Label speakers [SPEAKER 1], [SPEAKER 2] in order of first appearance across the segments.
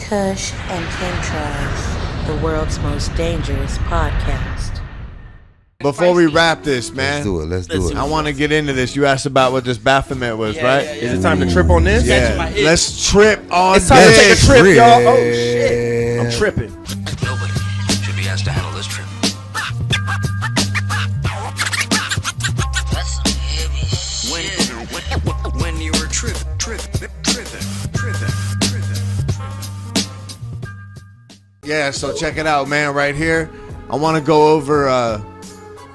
[SPEAKER 1] Kush and Chemtrails, the world's most dangerous podcast.
[SPEAKER 2] Before we wrap this, man,
[SPEAKER 3] Let's do it.
[SPEAKER 2] I want to get into this. You asked about what this Baphomet was, right?
[SPEAKER 4] Yeah. Is it time to trip on this?
[SPEAKER 2] Yeah. Let's trip on
[SPEAKER 4] It's time to take a
[SPEAKER 2] this.
[SPEAKER 4] trip, y'all. Oh, shit. I'm tripping.
[SPEAKER 5] Nobody should be asked to handle this trip.
[SPEAKER 6] That's some heavy shit.
[SPEAKER 5] When you were tripping.
[SPEAKER 2] Yeah, so check it out, man, right here. I want to go over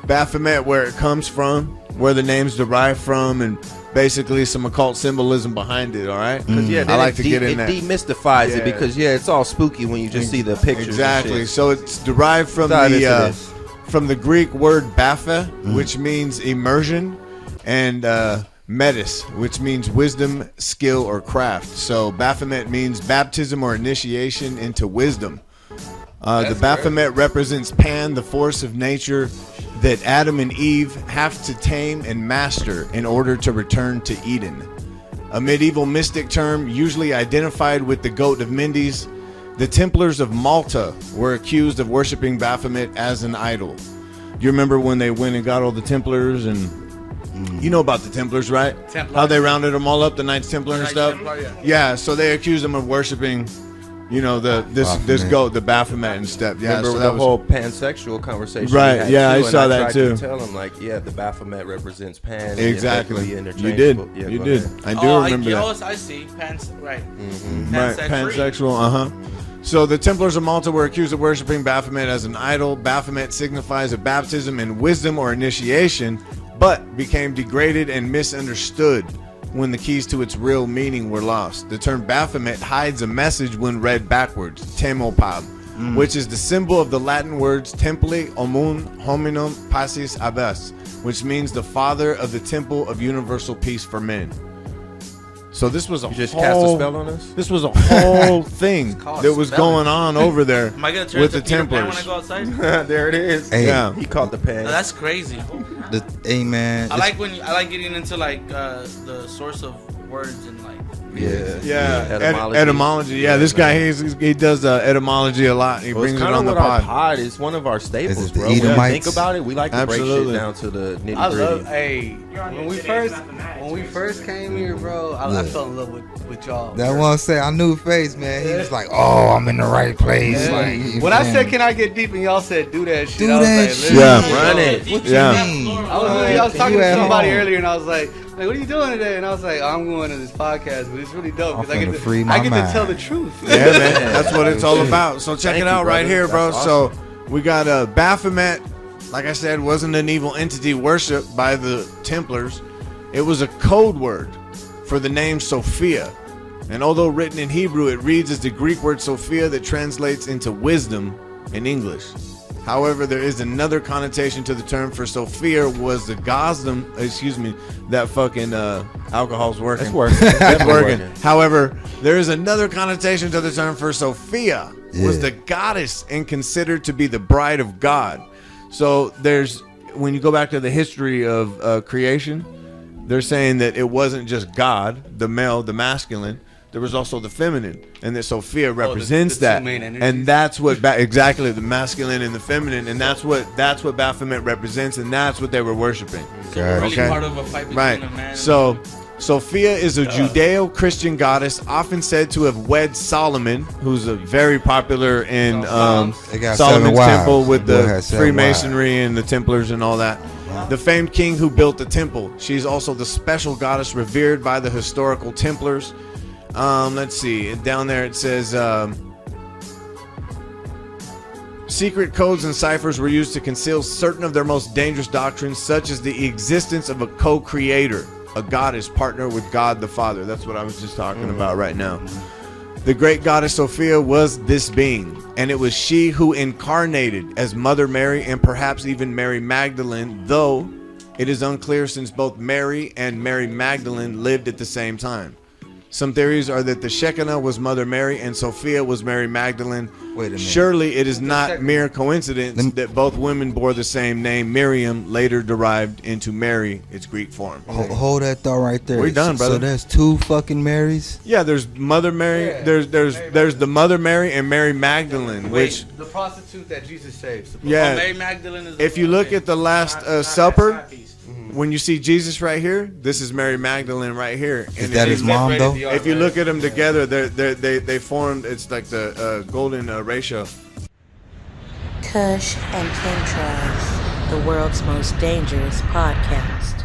[SPEAKER 2] Baphomet, where it comes from, where the name's derived from, and basically some occult symbolism behind it, all right?
[SPEAKER 4] Yeah,
[SPEAKER 2] I like to get in
[SPEAKER 4] it
[SPEAKER 2] that.
[SPEAKER 4] demystifies it
[SPEAKER 2] Yeah.
[SPEAKER 4] because it's all spooky when you just see the pictures.
[SPEAKER 2] Exactly.
[SPEAKER 4] And shit.
[SPEAKER 2] So it's derived from
[SPEAKER 4] Dive into
[SPEAKER 2] the
[SPEAKER 4] this.
[SPEAKER 2] from the Greek word baphe, which means immersion, and metis, which means wisdom, skill, or craft. So Baphomet means baptism or initiation into wisdom. The Baphomet represents Pan, the force of nature that Adam and Eve have to tame and master in order to return to Eden. A medieval mystic term usually identified with the goat of Mendes, the Templars of Malta were accused of worshiping Baphomet as an idol. You remember when they went and got all the Templars and... You know about the Templars, right? How they rounded them all up, the Knights Templar and stuff? Yeah, so they accused them of worshiping... You know, this goat, the Baphomet and stuff. Yeah,
[SPEAKER 4] Remember
[SPEAKER 2] so
[SPEAKER 4] the
[SPEAKER 2] that
[SPEAKER 4] whole pansexual conversation?
[SPEAKER 2] Right,
[SPEAKER 4] we had
[SPEAKER 2] yeah,
[SPEAKER 4] too,
[SPEAKER 2] I saw
[SPEAKER 4] and
[SPEAKER 2] that
[SPEAKER 4] tried
[SPEAKER 2] too.
[SPEAKER 4] To tell him the Baphomet represents Pan. and
[SPEAKER 2] Exactly.
[SPEAKER 4] effectively
[SPEAKER 2] You did.
[SPEAKER 4] interchangeable. Yeah,
[SPEAKER 2] You
[SPEAKER 4] go
[SPEAKER 2] did.
[SPEAKER 4] ahead.
[SPEAKER 2] I do remember that.
[SPEAKER 7] I see. Right.
[SPEAKER 2] Right, pansexual, So the Templars of Malta were accused of worshiping Baphomet as an idol. Baphomet signifies a baptism in wisdom or initiation, but became degraded and misunderstood when the keys to its real meaning were lost. The term Baphomet hides a message when read backwards, temopab, which is the symbol of the Latin words templi omum hominum pacis abes, which means the father of the temple of universal peace for men. So this was a
[SPEAKER 4] You just
[SPEAKER 2] whole,
[SPEAKER 4] cast a spell on us?
[SPEAKER 2] This was a whole thing that was going on over there
[SPEAKER 7] Am I gonna turn
[SPEAKER 2] with
[SPEAKER 7] into
[SPEAKER 2] the
[SPEAKER 7] Peter Pan
[SPEAKER 2] Templars.
[SPEAKER 7] when I go outside?
[SPEAKER 4] There it is.
[SPEAKER 3] Hey,
[SPEAKER 2] Yeah.
[SPEAKER 4] He caught the Pan.
[SPEAKER 7] No, that's crazy.
[SPEAKER 3] hey man.
[SPEAKER 7] I like getting into the source of words and
[SPEAKER 2] Etymology. Yeah, this guy he does etymology a lot. He brings it
[SPEAKER 4] kind
[SPEAKER 2] on
[SPEAKER 4] of
[SPEAKER 2] the
[SPEAKER 4] what our
[SPEAKER 2] pod.
[SPEAKER 4] pod is one of our staples,
[SPEAKER 3] Is it the
[SPEAKER 4] bro. When you
[SPEAKER 3] Edomites?
[SPEAKER 4] think about it, we like to
[SPEAKER 2] Absolutely.
[SPEAKER 4] break shit down to the nitty
[SPEAKER 8] I love.
[SPEAKER 4] gritty.
[SPEAKER 8] Hey, when we first came here, bro, I fell in love with y'all.
[SPEAKER 3] That one say I knew face, man. He was like, "Oh, I'm in the right place."
[SPEAKER 8] Yeah.
[SPEAKER 3] Like, you
[SPEAKER 8] When I
[SPEAKER 3] feel
[SPEAKER 8] said,
[SPEAKER 3] me?
[SPEAKER 8] "Can I get deep?" and y'all said, "Do that shit,"
[SPEAKER 3] Do
[SPEAKER 8] I was
[SPEAKER 3] that
[SPEAKER 8] like,
[SPEAKER 3] shit.
[SPEAKER 8] "Listen,
[SPEAKER 2] Yeah.
[SPEAKER 4] Run it.
[SPEAKER 3] What you
[SPEAKER 2] Yeah.
[SPEAKER 3] mean?
[SPEAKER 8] I was talking
[SPEAKER 3] You
[SPEAKER 8] to
[SPEAKER 3] at
[SPEAKER 8] somebody
[SPEAKER 3] home.
[SPEAKER 8] earlier, and I was like, "What are you doing today?" And I was like, "I'm going to this podcast, but it's really dope because
[SPEAKER 3] I'm
[SPEAKER 8] I
[SPEAKER 3] finna
[SPEAKER 8] get
[SPEAKER 3] free
[SPEAKER 8] to
[SPEAKER 3] my
[SPEAKER 8] tell the
[SPEAKER 3] mind."
[SPEAKER 8] truth."
[SPEAKER 2] Yeah, man, that's what it's all about. So check
[SPEAKER 4] Thank
[SPEAKER 2] it out
[SPEAKER 4] you,
[SPEAKER 2] right
[SPEAKER 4] brother.
[SPEAKER 2] here, bro.
[SPEAKER 4] That's
[SPEAKER 2] So we got Baphomet. Like I said, wasn't an evil entity worshipped by the Templars. It was a code word for the name Sophia. And although written in Hebrew, it reads as the Greek word Sophia that translates into wisdom in English. However, there is another connotation to the term, for Sophia was the gosdom, that fucking alcohol's working.
[SPEAKER 4] It's working.
[SPEAKER 2] It's
[SPEAKER 4] Definitely
[SPEAKER 2] working. However, there is another connotation to the term, for Sophia was
[SPEAKER 3] Yeah.
[SPEAKER 2] the goddess and considered to be the bride of God. So when you go back to the history of creation, they're saying that it wasn't just God, the male, the masculine. There was also the feminine, and that Sophia represents
[SPEAKER 8] the two
[SPEAKER 2] that,
[SPEAKER 8] main energies.
[SPEAKER 2] and that's what exactly the masculine and the feminine, and that's what Baphomet represents, and that's what they were worshiping.
[SPEAKER 7] So we're really
[SPEAKER 2] Okay.
[SPEAKER 7] part of a fight between
[SPEAKER 2] Right.
[SPEAKER 7] a man and
[SPEAKER 2] So Sophia is a Judeo-Christian goddess, often said to have wed Solomon, who's a very popular in
[SPEAKER 3] They got 7
[SPEAKER 2] Solomon's
[SPEAKER 3] wives.
[SPEAKER 2] temple with
[SPEAKER 3] The boy
[SPEAKER 2] the
[SPEAKER 3] had 7
[SPEAKER 2] Freemasonry and the Templars and all that. The famed king who built the temple. She's also the special goddess revered by the historical Templars. Let's see. Down there it says secret codes and ciphers were used to conceal certain of their most dangerous doctrines, such as the existence of a co-creator, a goddess partner with God the Father. That's what I was just talking about right now. The great goddess Sophia was this being, and it was she who incarnated as Mother Mary and perhaps even Mary Magdalene, though it is unclear since both Mary and Mary Magdalene lived at the same time. Some theories are that the Shekinah was Mother Mary and Sophia was Mary Magdalene.
[SPEAKER 3] Wait a minute.
[SPEAKER 2] Surely it is not mere coincidence that both women bore the same name, Miriam, later derived into Mary, its Greek form.
[SPEAKER 3] Hold that thought right there.
[SPEAKER 2] We're done, brother.
[SPEAKER 3] So there's two fucking Marys.
[SPEAKER 2] Yeah, there's Mother Mary. There's the Mother Mary and Mary Magdalene, which
[SPEAKER 8] the prostitute that Jesus saved.
[SPEAKER 2] yeah.
[SPEAKER 7] Mary Magdalene is the
[SPEAKER 2] If you
[SPEAKER 7] one
[SPEAKER 2] look
[SPEAKER 7] that-
[SPEAKER 2] at the Last Supper, when you see Jesus right here, this is Mary Magdalene right here.
[SPEAKER 3] Is that his mom though?
[SPEAKER 2] If you look at them together, they formed. It's like the golden ratio.
[SPEAKER 1] Kush and Chemtrails, the world's most dangerous podcast.